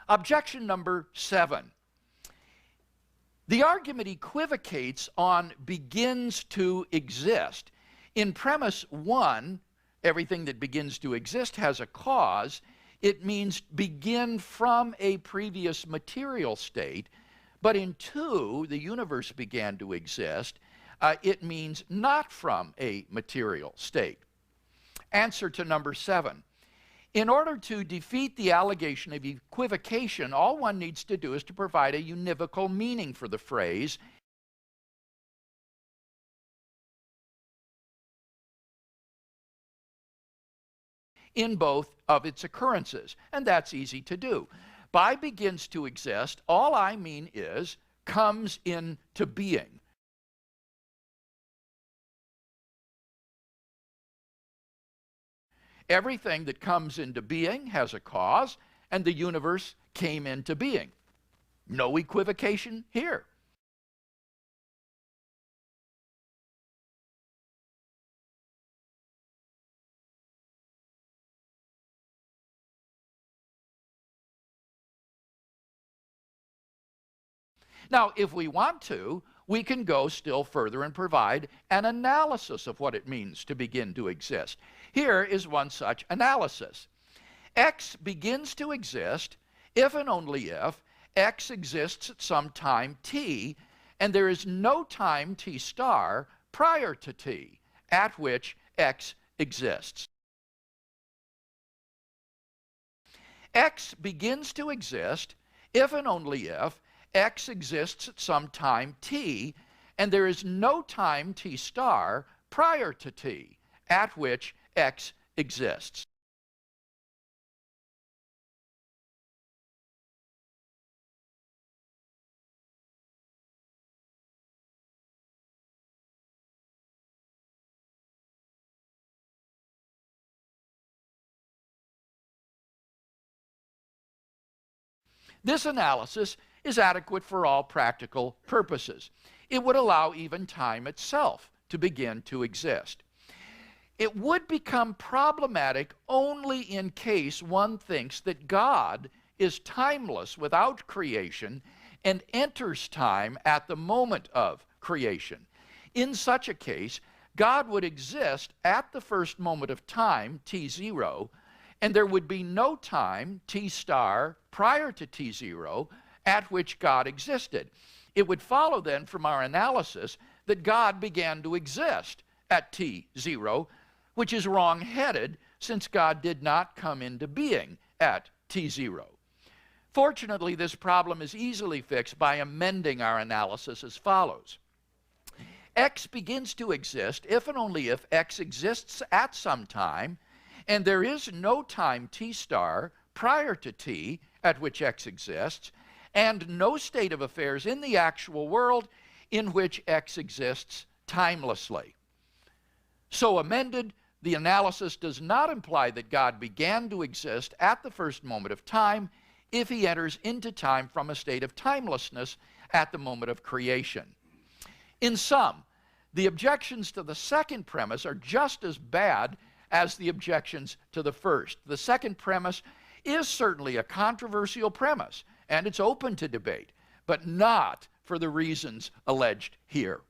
Objection number 7. The argument equivocates on begins to exist. In premise 1, everything that begins to exist has a cause. It means begin from a previous material state. But in 2, the universe began to exist. It means not from a material state. Answer to number 7. In order to defeat the allegation of equivocation, all one needs to do is to provide a univocal meaning for the phrase. In both of its occurrences, and that's easy to do. By begins to exist, all I mean is comes into being. Everything that comes into being has a cause, and the universe came into being. No equivocation here. Now, if we want to, we can go still further and provide an analysis of what it means to begin to exist. Here is one such analysis. X begins to exist if and only if X exists at some time t, and there is no time t star prior to t at which X exists. X begins to exist if and only if X exists at some time t, and there is no time t star prior to t at which X exists. This analysis is adequate for all practical purposes. It would allow even time itself to begin to exist. It would become problematic only in case one thinks that God is timeless without creation and enters time at the moment of creation. In such a case, God would exist at the first moment of time, t0, and there would be no time, t star, prior to t0, at which God existed. It would follow then from our analysis that God began to exist at t0, which is wrong-headed since God did not come into being at t0. Fortunately, this problem is easily fixed by amending our analysis as follows. X begins to exist if and only if X exists at some time, and there is no time t star prior to t at which X exists, and no state of affairs in the actual world in which X exists timelessly. So amended, the analysis does not imply that God began to exist at the first moment of time if he enters into time from a state of timelessness at the moment of creation. In sum, the objections to the second premise are just as bad as the objections to the first. The second premise is certainly a controversial premise, and it's open to debate, but not for the reasons alleged here.